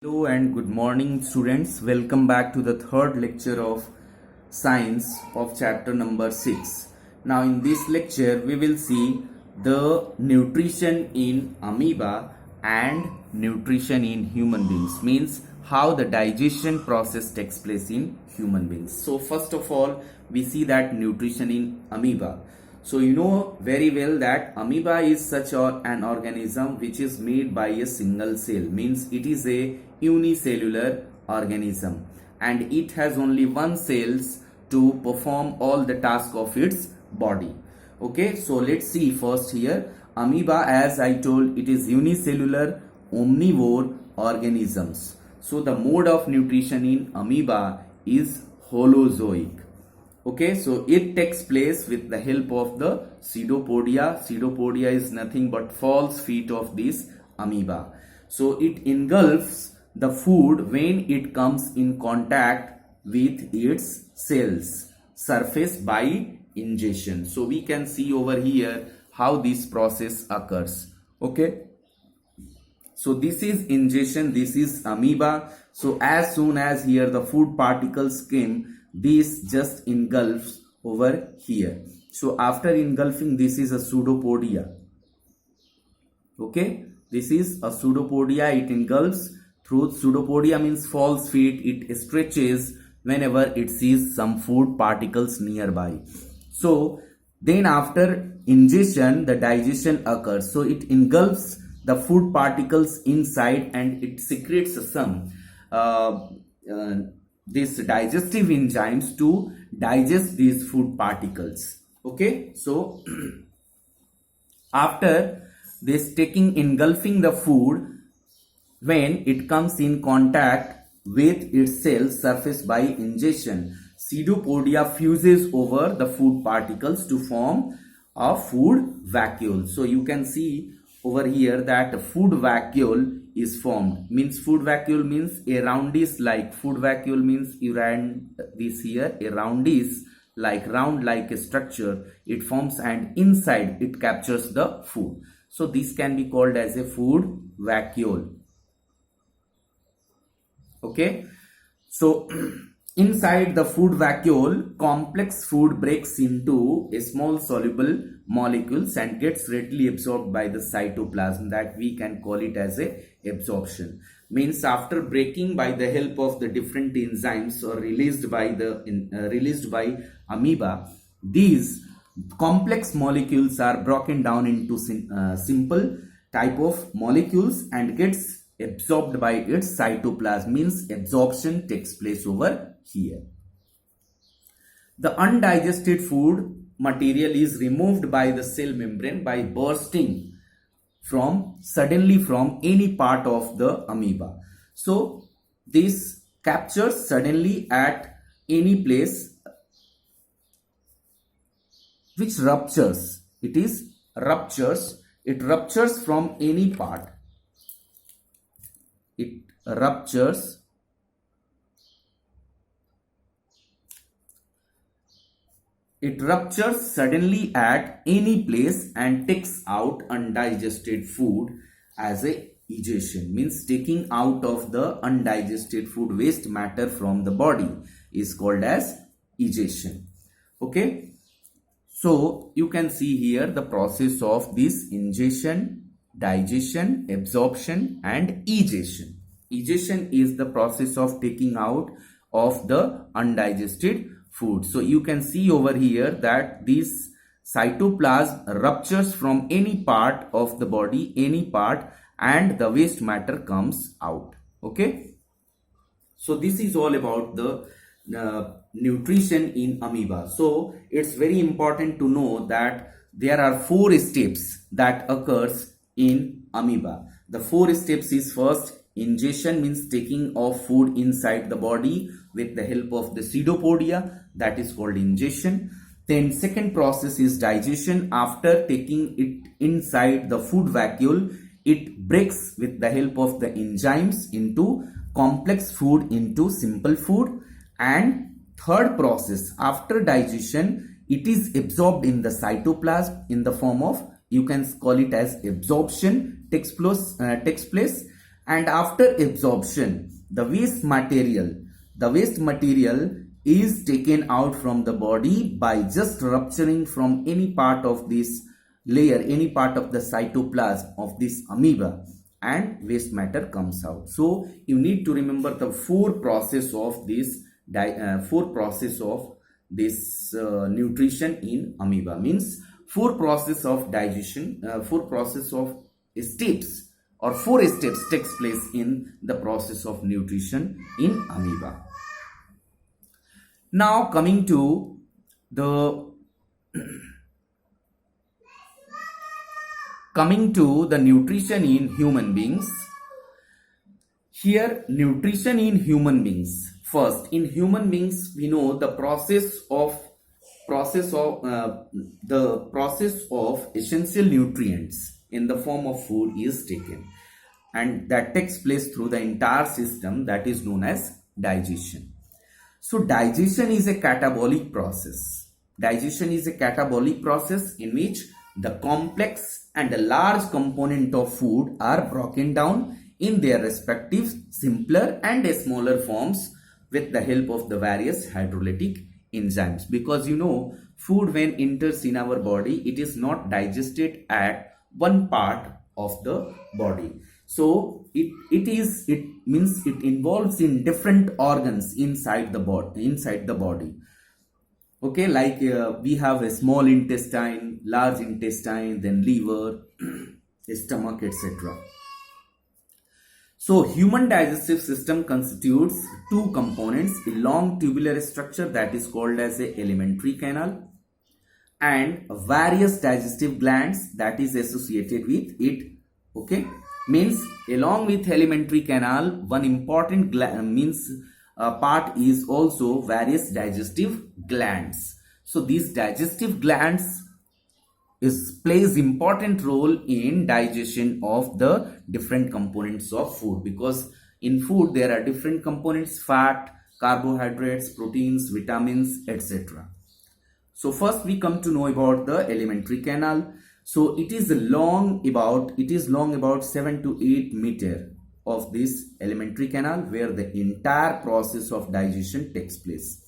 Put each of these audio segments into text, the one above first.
Hello and good morning students. Welcome back to the third lecture of science of chapter number 6. Now in this lecture we will see the nutrition in amoeba and nutrition in human beings, means how the digestion process takes place in human beings. So first of all we see that nutrition in amoeba. So you know very well that amoeba is such an organism which is made by a single cell, means it is a unicellular organism and it has only one cells to perform all the task of its body. Okay, so let's see first here. Amoeba, as I told, it is unicellular omnivore organisms. So the mode of nutrition in amoeba is holozoic. Okay, so it takes place with the help of the pseudopodia. Pseudopodia is nothing but false feet of this amoeba. So it engulfs the food when it comes in contact with its cells surface by ingestion. So we can see over here how this process occurs. Okay, so this is ingestion, this is amoeba. So as soon as here the food particles came, this just engulfs over here. So after engulfing, this is a pseudopodia. Okay, this is a pseudopodia. It engulfs through pseudopodia, means false feet. It stretches whenever it sees some food particles nearby. So then after ingestion, the digestion occurs. So it engulfs the food particles inside and it secretes some these digestive enzymes to digest these food particles. Okay, so after this engulfing the food, when it comes in contact with its cells surface by ingestion, pseudopodia fuses over the food particles to form a food vacuole. So you can see over here that a food vacuole is formed, means food vacuole means a roundish like, food vacuole means you ran this here, a roundish like, round like a structure it forms and inside it captures the food. So this can be called as a food vacuole. Okay, so inside the food vacuole, complex food breaks into a small soluble molecules and gets readily absorbed by the cytoplasm, that we can call it as a absorption. Means after breaking by the help of the different enzymes or released by amoeba, these complex molecules are broken down into simple type of molecules and gets absorbed by its cytoplasm, means absorption takes place over here. The undigested food material is removed by the cell membrane by bursting suddenly from any part of the amoeba. So this captures suddenly at any place which ruptures. It ruptures from any part. It ruptures suddenly at any place and takes out undigested food as a egestion, means taking out of the undigested food waste matter from the body is called as egestion. Okay, so you can see here the process of this ingestion, digestion, absorption and egestion. Egestion is the process of taking out of the undigested food. So you can see over here that this cytoplasm ruptures from any part of the body, and the waste matter comes out. Okay, so this is all about the nutrition in amoeba. So it's very important to know that there are 4 steps that occurs in amoeba. The 4 steps is first ingestion, means taking of food inside the body with the help of the pseudopodia, that is called ingestion. Then second process is digestion. After taking it inside the food vacuole, it breaks with the help of the enzymes into complex food into simple food. And third process, after digestion, it is absorbed in the cytoplasm in the form of, you can call it as absorption takes place and after absorption, the waste material is taken out from the body by just rupturing from any part of this layer, any part of the cytoplasm of this amoeba, and waste matter comes out. So you need to remember the four process of this nutrition in amoeba. Means four process of digestion, four process of steps, or four steps takes place in the process of nutrition in amoeba. Now coming to the nutrition in human beings. Here, nutrition in human beings. First, in human beings, we know the process of essential nutrients in the form of food is taken, and that takes place through the entire system that is known as digestion. So digestion is a catabolic process. Digestion is a catabolic process in which the complex and a large component of food are broken down in their respective simpler and smaller forms with the help of the various hydrolytic enzymes. Because you know, food when enters in our body, it is not digested at one part of the body. So it means it involves in different organs inside the body. Okay, like we have a small intestine, large intestine, then liver, stomach, etc. So human digestive system constitutes two components: a long tubular structure that is called as a alimentary canal, and various digestive glands that is associated with it. Okay, means along with alimentary canal, one important part is also various digestive glands. So these digestive glands plays important role in digestion of the different components of food, because in food there are different components: fat, carbohydrates, proteins, vitamins, etc. So first we come to know about the alimentary canal. So it is long about 7 to 8 meter of this alimentary canal, where the entire process of digestion takes place.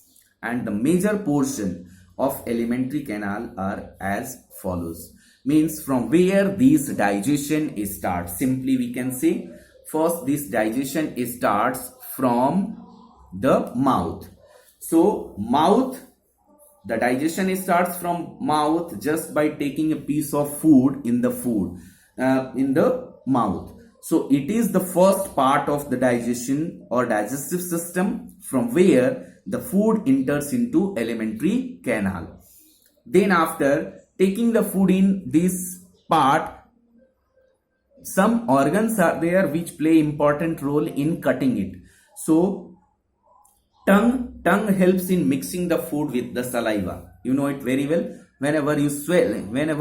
And the major portion of alimentary canal are as follows. Means from where this digestion starts. Simply we can say, first this digestion starts from the mouth. So the digestion starts from mouth just by taking a piece of food in the mouth. So it is the first part of the digestion or digestive system, from where the food enters into alimentary canal. Then after taking the food in this part, some organs are there which play important role in cutting it. So tongue helps in mixing the food with the saliva. You know it very well. Whenever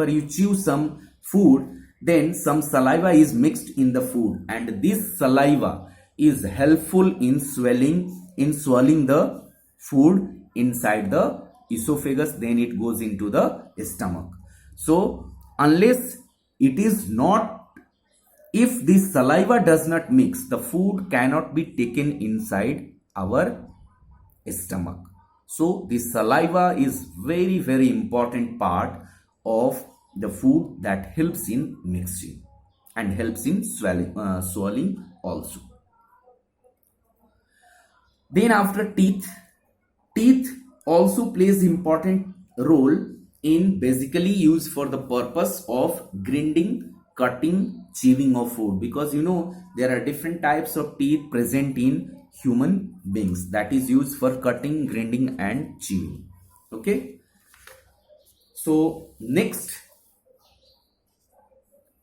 you chew some food, then some saliva is mixed in the food, and this saliva is helpful in swallowing the food inside the esophagus. Then it goes into the stomach. So unless if this saliva does not mix, the food cannot be taken inside our stomach. So the saliva is very, very important part of the food that helps in mixing and helps in swallowing also. Then after teeth also plays important role in basically used for the purpose of grinding, cutting, chewing of food, because you know there are different types of teeth present in human beings that is used for cutting, grinding and chewing. Okay, so next,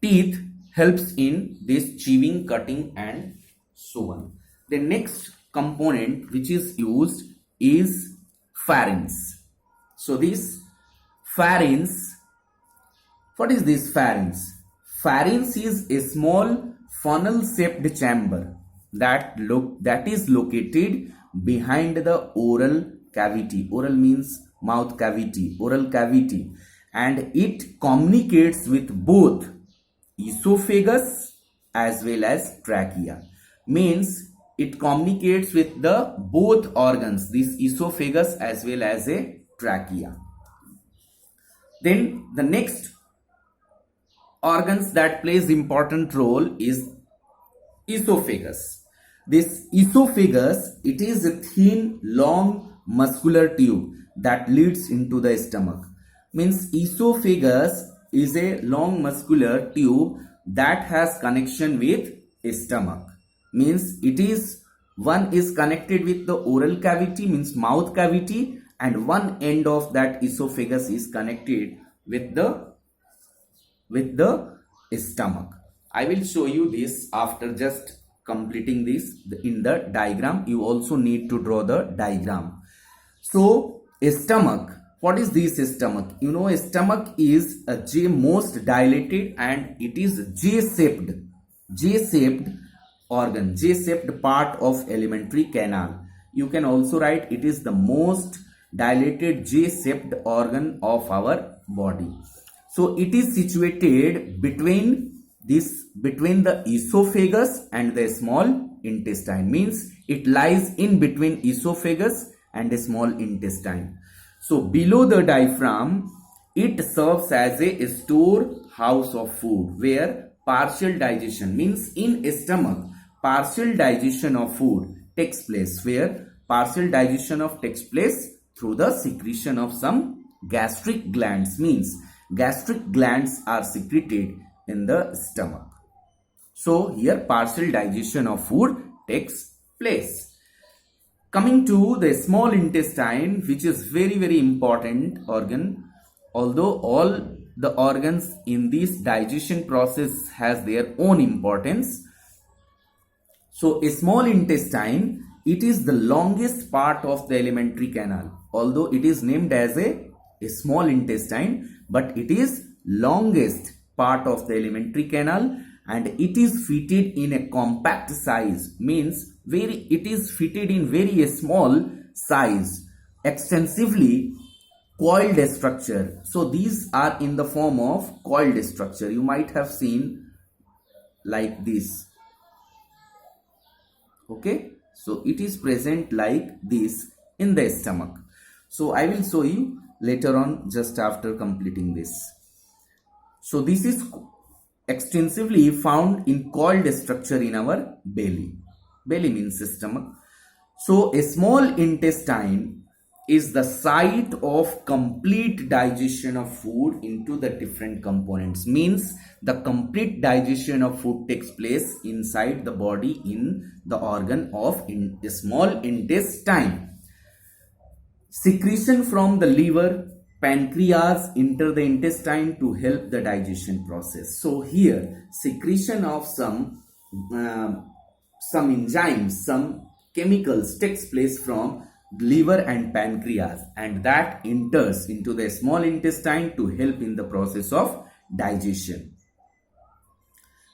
teeth helps in this chewing, cutting and so on. The next component which is used is pharynx. So this pharynx, what is this pharynx? Pharynx is a small funnel shaped chamber that is located behind the oral cavity. Oral means mouth cavity, oral cavity, and it communicates with both esophagus as well as trachea. Means it communicates with the both organs, this esophagus as well as a trachea. Then the next organs that plays important role is esophagus. This esophagus, it is a thin, long, muscular tube that leads into the stomach. Means esophagus is a long muscular tube that has connection with stomach. Means it is one is connected with the oral cavity, means mouth cavity, and one end of that esophagus is connected with the stomach. I will show you this after just completing this in the diagram. You also need to draw the diagram. So stomach, what is this stomach? You know, stomach is a most dilated and it is J-shaped organ, J-shaped part of alimentary canal. You can also write it is the most dilated J-shaped organ of our body. So it is situated between the esophagus and the small intestine. Means it lies in between esophagus and the small intestine. So below the diaphragm, it serves as a storehouse of food where partial digestion, means in stomach partial digestion of food takes place, where partial digestion takes place through the secretion of some gastric glands. Means gastric glands are secreted in the stomach. So here partial digestion of food takes place. Coming to the small intestine, which is very important organ, although all the organs in this digestion process has their own importance. So a small intestine, it is the longest part of the alimentary canal. Although it is named as a small intestine, but it is longest part of the alimentary canal, and it is fitted in a compact size. Means it is fitted in very small size, extensively coiled structure. So these are in the form of coiled structure. You might have seen like this. Okay, so it is present like this in the stomach. So I will show you later on just after completing this. So this is extensively found in coiled structure in our belly. Belly means stomach. So a small intestine is the site of complete digestion of food into the different components. Means the complete digestion of food takes place inside the body in the organ of the small intestine. Secretion from the liver, pancreas enter the intestine to help the digestion process. So here secretion of some enzymes, some chemicals takes place from liver and pancreas, and that enters into the small intestine to help in the process of digestion.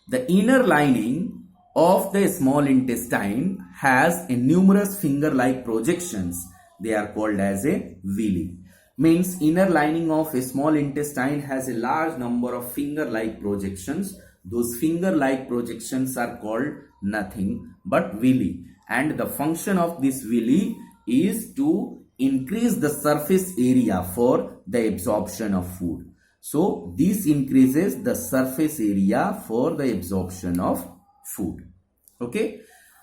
The inner lining of the small intestine has a numerous finger-like projections. They are called as a villi. Means inner lining of a small intestine has a large number of finger-like projections. Those finger-like projections are called nothing but villi, and the function of this villi is to increase the surface area for the absorption of food. So this increases the surface area for the absorption of food. Okay,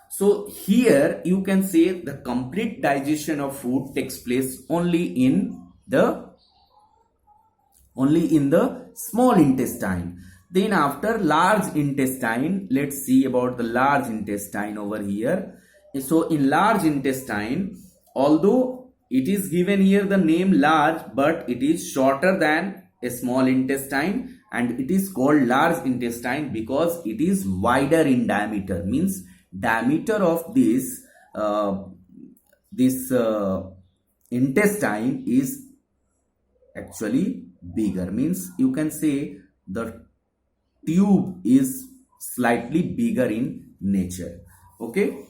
so here you can say the complete digestion of food takes place only in the small intestine. Then after large intestine, let's see about the large intestine over here. So in large intestine, although it is given here the name large, but it is shorter than a small intestine, and it is called large intestine because it is wider in diameter. Means diameter of this intestine is actually bigger. Means you can say the tube is slightly bigger in nature. Okay,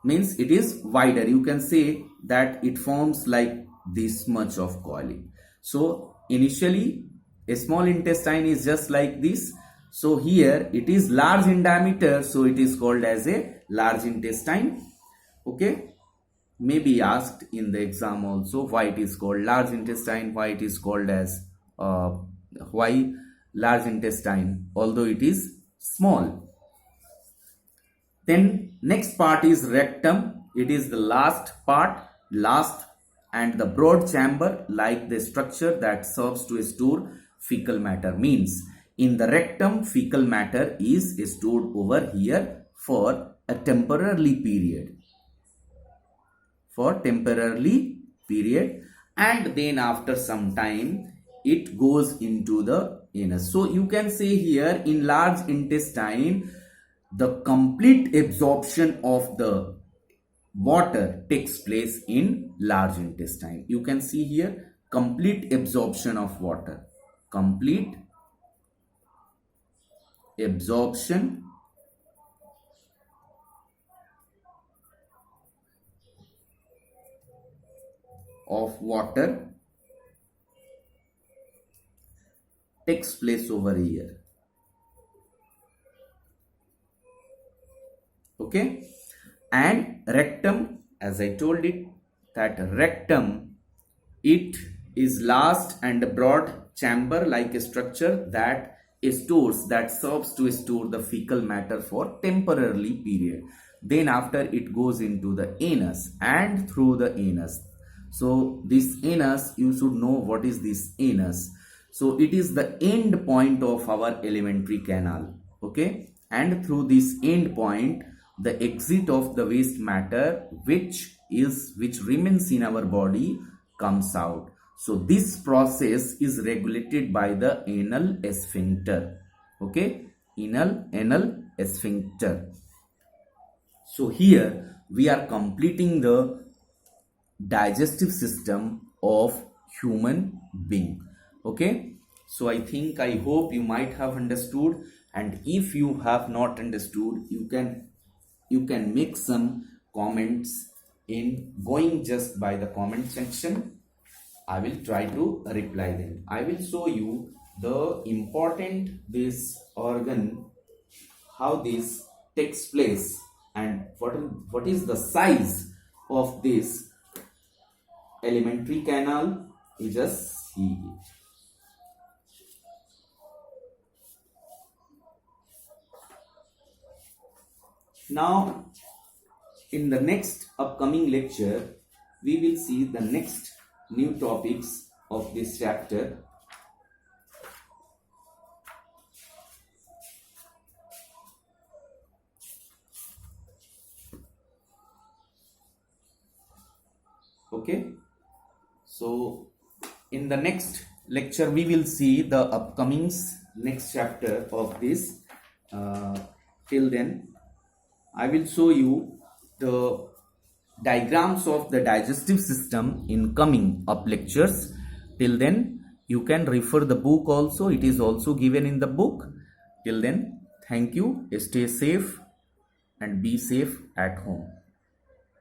means it is wider. You can say that it forms like this much of coiling. So initially a small intestine is just like this, So here it is large in diameter, so it is called as a large intestine. Okay, maybe asked in the exam also why it is called large intestine, why it is called as why large intestine although it is small. Then next part is rectum. It is the last part, last and the broad chamber like the structure that serves to store fecal matter. Means in the rectum fecal matter is stored over here for a temporarily period. And then after some time it goes into the anus. So you can say here in large intestine the complete absorption of the water takes place in large intestine. You can see here complete absorption of water. Complete absorption of water takes place over here. Okay, and rectum, as I told it, that rectum, it is last and broad chamber like a structure that serves to store the fecal matter for temporarily period. Then after it goes into the anus and through the anus. So this anus, you should know what is this anus. So it is the end point of our alimentary canal. Okay, and through this end point the exit of the waste matter which remains in our body comes out. So this process is regulated by the anal sphincter. Okay, anal sphincter. So here we are completing the digestive system of human being. Okay, so I hope you might have understood, and if you have not understood, you can make some comments in going just by the comment section. I will try to reply them. I will show you the important this organ, how this takes place, and what is the size of this alimentary canal. You just see it. Now in the next upcoming lecture we will see the next new topics of this chapter. Okay, so in the next lecture we will see the upcomings next chapter of this. Till then I will show you the diagrams of the digestive system in coming up lectures. Till then you can refer the book also. It is also given in the book. Till then, thank you. Stay safe and be safe at home.